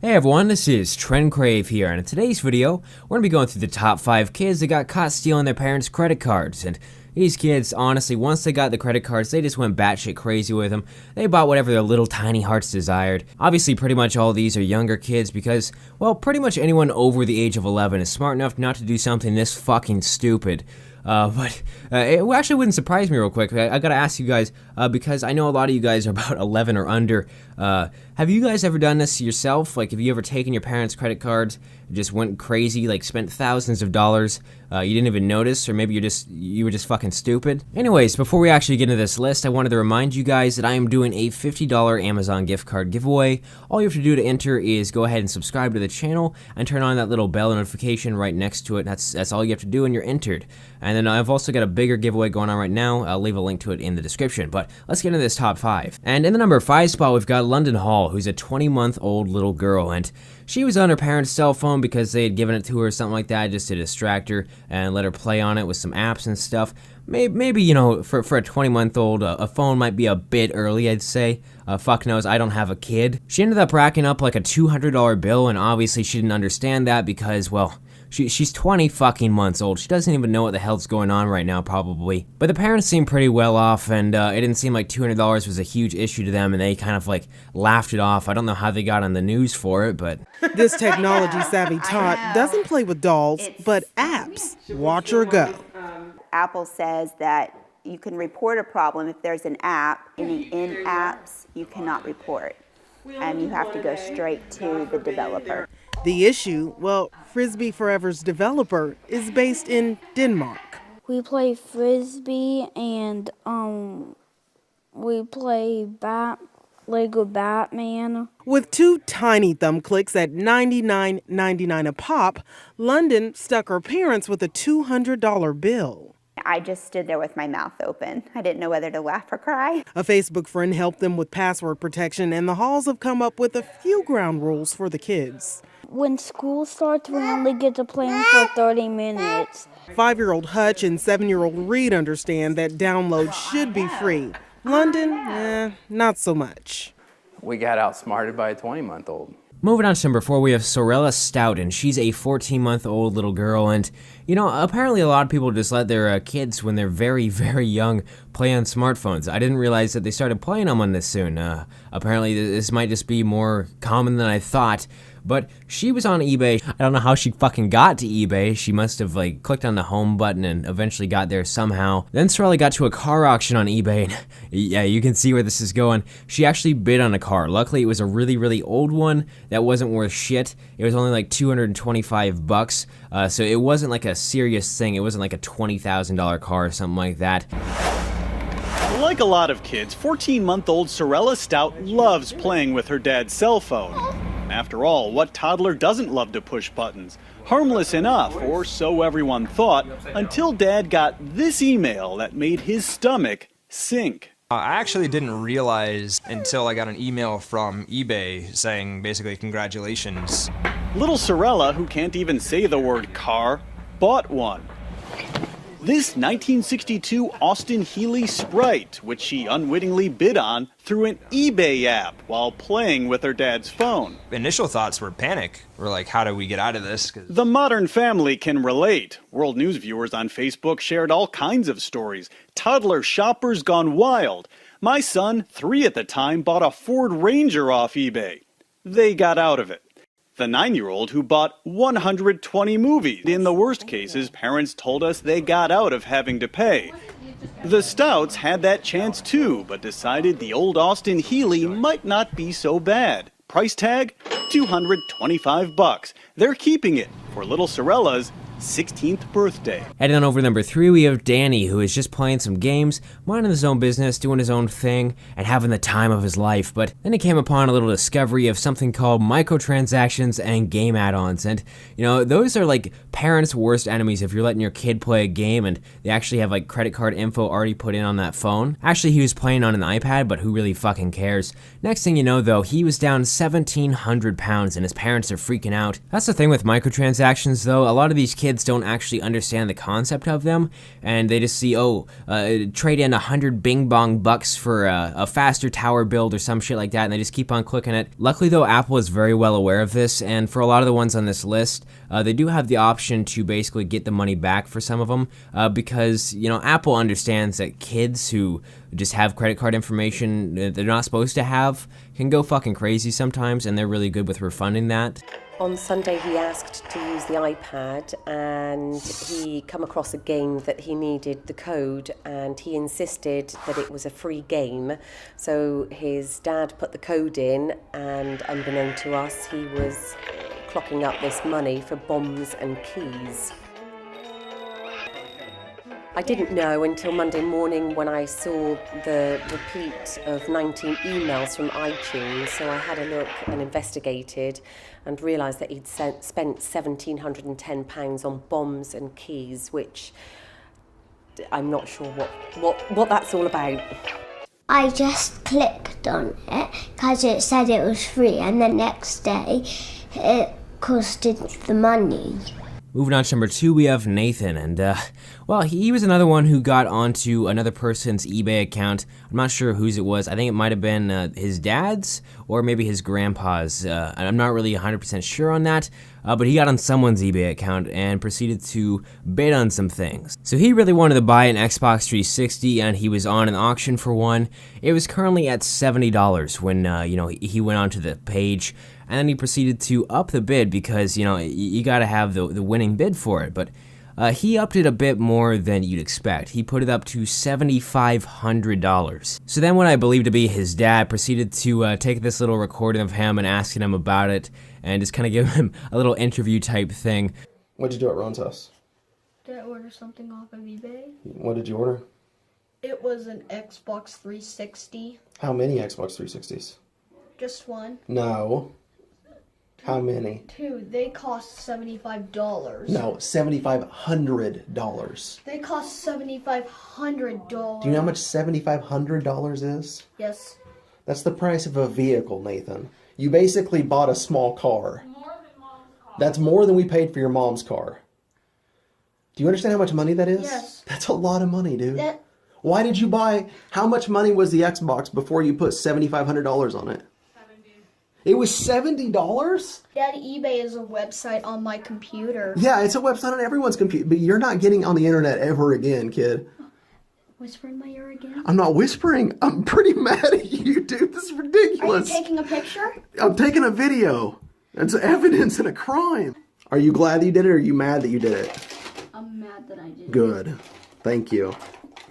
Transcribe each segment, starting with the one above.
Hey everyone, this is Trend Crave here, and in today's video, we're gonna be going through the top 5 kids that got caught stealing their parents' credit cards. And these kids, honestly, once they got the credit cards, they just went batshit crazy with them. They bought whatever their little tiny hearts desired. Obviously, pretty much all of these are younger kids because, well, pretty much anyone over the age of 11 is smart enough not to do something this fucking stupid. But it actually wouldn't surprise me real quick. I gotta ask you guys, because I know a lot of you guys are about 11 or under. Have you guys ever done this yourself? Like, have you ever taken your parents' credit cards, just went crazy, like spent thousands of dollars, you didn't even notice, or maybe you were just fucking stupid? Anyways, before we actually get into this list, I wanted to remind you guys that I am doing a $50 Amazon gift card giveaway. All you have to do to enter is go ahead and subscribe to the channel and turn on that little bell notification right next to it. That's all you have to do and you're entered. And then I've also got a bigger giveaway going on right now. I'll leave a link to it in the description. But let's get into this top 5. And in the number 5 spot, we've got London Hall, who's a 20-month-old little girl. And she was on her parents' cell phone because they had given it to her or something like that, just to distract her and let her play on it with some apps and stuff. Maybe you know, for a 20-month-old, a phone might be a bit early, I'd say. Fuck knows, I don't have a kid. She ended up racking up like a $200 bill, and obviously she didn't understand that because, well, she's 20 fucking months old. She doesn't even know what the hell's going on right now, probably. But the parents seemed pretty well off, and it didn't seem like $200 was a huge issue to them, and they kind of like laughed it off. I don't know how they got on the news for it, but... This technology-savvy tot doesn't play with dolls, but apps. Watch her go. Apple says that you can report a problem if there's an app. Any in-apps you cannot report, and you have to go straight to the developer. The issue, well, Frisbee Forever's developer is based in Denmark. We play Frisbee and we play Lego Batman. With 2 tiny thumb clicks at $99.99 a pop, London stuck her parents with a $200 bill. I just stood there with my mouth open. I didn't know whether to laugh or cry. A Facebook friend helped them with password protection, and the Halls have come up with a few ground rules for the kids. When school starts, we only get to play them for 30 minutes. 5-year-old Hutch and 7-year-old Reed understand that download should be free. London, not so much. We got outsmarted by a 20-month-old. Moving on to number 4, we have Sorella Stout, and she's a 14-month-old little girl, and, you know, apparently a lot of people just let their kids, when they're very, very young, play on smartphones. I didn't realize that they started playing them on this soon. Apparently this might just be more common than I thought. But she was on eBay. I don't know how she fucking got to eBay. She must have like clicked on the home button and eventually got there somehow. Then Sorella got to a car auction on eBay, and yeah, you can see where this is going. She actually bid on a car. Luckily, it was a really, really old one that wasn't worth shit. It was only like $225, so it wasn't like a serious thing. It wasn't like a $20,000 car or something like that. Like a lot of kids, 14-month-old Sorella Stout loves playing with her dad's cell phone. After all, what toddler doesn't love to push buttons? Harmless enough, or so everyone thought, until Dad got this email that made his stomach sink. I actually didn't realize until I got an email from eBay saying basically congratulations. Little Sorella, who can't even say the word car, bought one. This 1962 Austin Healey Sprite, which she unwittingly bid on through an eBay app while playing with her dad's phone. Initial thoughts were panic. We're like, how do we get out of this? The modern family can relate. World News viewers on Facebook shared all kinds of stories. Toddler shoppers gone wild. My son, 3 at the time, bought a Ford Ranger off eBay. They got out of it. The 9-year-old who bought 120 movies. In the worst cases, parents told us they got out of having to pay. The Stouts had that chance too, but decided the old Austin Healey might not be so bad. Price tag? $225. They're keeping it for little Sorella's 16th birthday. Heading on over to number 3, we have Danny, who is just playing some games, minding his own business, doing his own thing, and having the time of his life. But then he came upon a little discovery of something called microtransactions and game add-ons. And, you know, those are like parents' worst enemies if you're letting your kid play a game and they actually have like credit card info already put in on that phone. Actually, he was playing on an iPad, but who really fucking cares? Next thing you know, though, he was down 1,700 pounds and his parents are freaking out. That's the thing with microtransactions, though. A lot of these kids kids don't actually understand the concept of them, and they just see, trade in 100 bing bong bucks for a faster tower build or some shit like that, and they just keep on clicking it. Luckily though, Apple is very well aware of this, and for a lot of the ones on this list, they do have the option to basically get the money back for some of them, because, you know, Apple understands that kids who just have credit card information that they're not supposed to have can go fucking crazy sometimes, and they're really good with refunding that. On Sunday he asked to use the iPad, and he come across a game that he needed the code, and he insisted that it was a free game. So his dad put the code in, and unbeknown to us, he was clocking up this money for bombs and keys. I didn't know until Monday morning when I saw the repeat of 19 emails from iTunes, so I had a look and investigated and realised that he'd spent £1,710 on bombs and keys, which I'm not sure what that's all about. I just clicked on it because it said it was free, and the next day it costed the money. Moving on to number 2, we have Nathan, and well, he was another one who got onto another person's eBay account. I'm not sure whose it was. I think it might have been his dad's or maybe his grandpa's. I'm not really 100% sure on that, but he got on someone's eBay account and proceeded to bid on some things. So he really wanted to buy an Xbox 360, and he was on an auction for one. It was currently at $70 when he went onto the page. And then he proceeded to up the bid because, you know, you gotta have the winning bid for it. But he upped it a bit more than you'd expect. He put it up to $7,500. So then what I believe to be his dad proceeded to take this little recording of him and asking him about it and just kind of give him a little interview type thing. What'd you do at Ron's house? Did I order something off of eBay? What did you order? It was an Xbox 360. How many Xbox 360s? Just one. No. How many? 2. They cost $75. No, $7,500. They cost $7,500. Do you know how much $7,500 is? Yes. That's the price of a vehicle, Nathan. You basically bought a small car. More than Mom's car. That's more than we paid for your mom's car. Do you understand how much money that is? Yes. That's a lot of money, dude. Why did you buy... How much money was the Xbox before you put $7,500 on it? It was $70? Dad, eBay is a website on my computer. Yeah, it's a website on everyone's computer, but you're not getting on the internet ever again, kid. Whisper in my ear again? I'm not whispering. I'm pretty mad at you, dude. This is ridiculous. Are you taking a picture? I'm taking a video. That's evidence in a crime. Are you glad that you did it, or are you mad that you did it? I'm mad that I did it. Good. Thank you.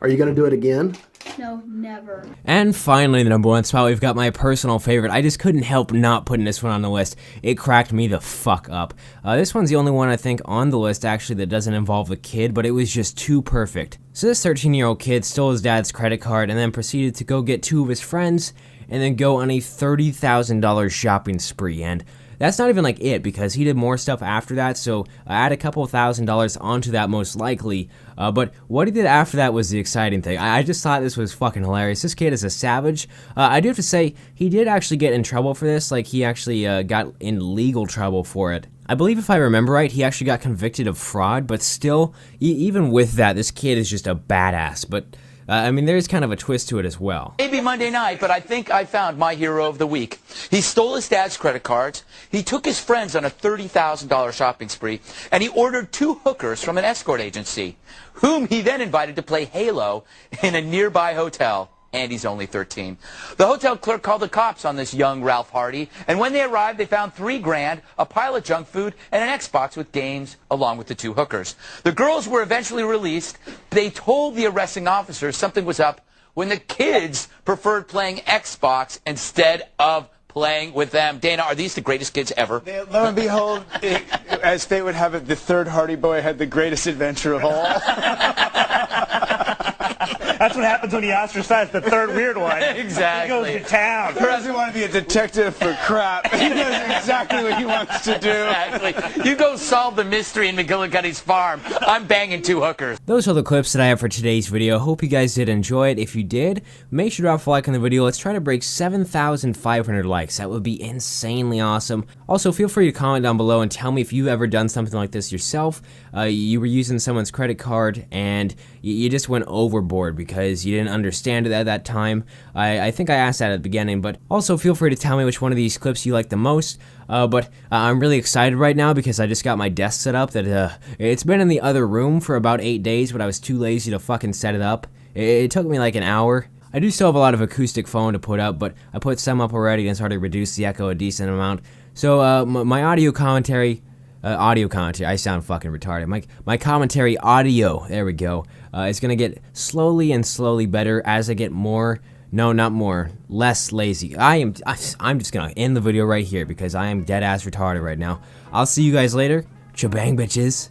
Are you going to do it again? No, never. And finally, the number 1 spot, we've got my personal favorite. I just couldn't help not putting this one on the list. It cracked me the fuck up. This one's the only one I think on the list actually that doesn't involve a kid, but it was just too perfect. So this 13-year-old kid stole his dad's credit card and then proceeded to go get 2 of his friends and then go on a $30,000 shopping spree. And that's not even like it, because he did more stuff after that, so add a couple $1,000s onto that most likely. But what he did after that was the exciting thing. I just thought this was fucking hilarious. This kid is a savage. I do have to say, he did actually get in trouble for this. Like, he actually got in legal trouble for it. I believe if I remember right, he actually got convicted of fraud, but still, even with that, this kid is just a badass. But I mean, there's kind of a twist to it as well. Maybe Monday night, but I think I found my hero of the week. He stole his dad's credit cards, he took his friends on a $30,000 shopping spree, and he ordered 2 hookers from an escort agency, whom he then invited to play Halo in a nearby hotel. And he's only 13. The hotel clerk called the cops on this young Ralph Hardy, and when they arrived, they found $3 grand, a pile of junk food, and an Xbox with games, along with the 2 hookers. The girls were eventually released. They told the arresting officers something was up when the kids preferred playing Xbox instead of playing with them. Dana, are these the greatest kids ever? Lo and behold, as fate would have it, the third Hardy boy had the greatest adventure of all. That's what happens when you ostracize the third weird one. Exactly. He goes to town. He doesn't want to be a detective for crap. He knows exactly what he wants to do. Exactly. You go solve the mystery in McGillicuddy's farm. I'm banging 2 hookers. Those are the clips that I have for today's video. Hope you guys did enjoy it. If you did, make sure to drop a like on the video. Let's try to break 7,500 likes. That would be insanely awesome. Also, feel free to comment down below and tell me if you've ever done something like this yourself. You were using someone's credit card and you just went overboard because you didn't understand it at that time. I think I asked that at the beginning, but also feel free to tell me which one of these clips you like the most. But I'm really excited right now because I just got my desk set up. That it's been in the other room for about 8 days, but I was too lazy to fucking set it up. It took me like an hour. I do still have a lot of acoustic foam to put up, but I put some up already and it's already reduced the echo a decent amount. So my audio commentary, I sound fucking retarded. My commentary audio, there we go, is gonna get slowly and slowly better as I get more, no, not more, less lazy. I'm just gonna end the video right here because I am dead ass retarded right now. I'll see you guys later. Cha-bang, bitches.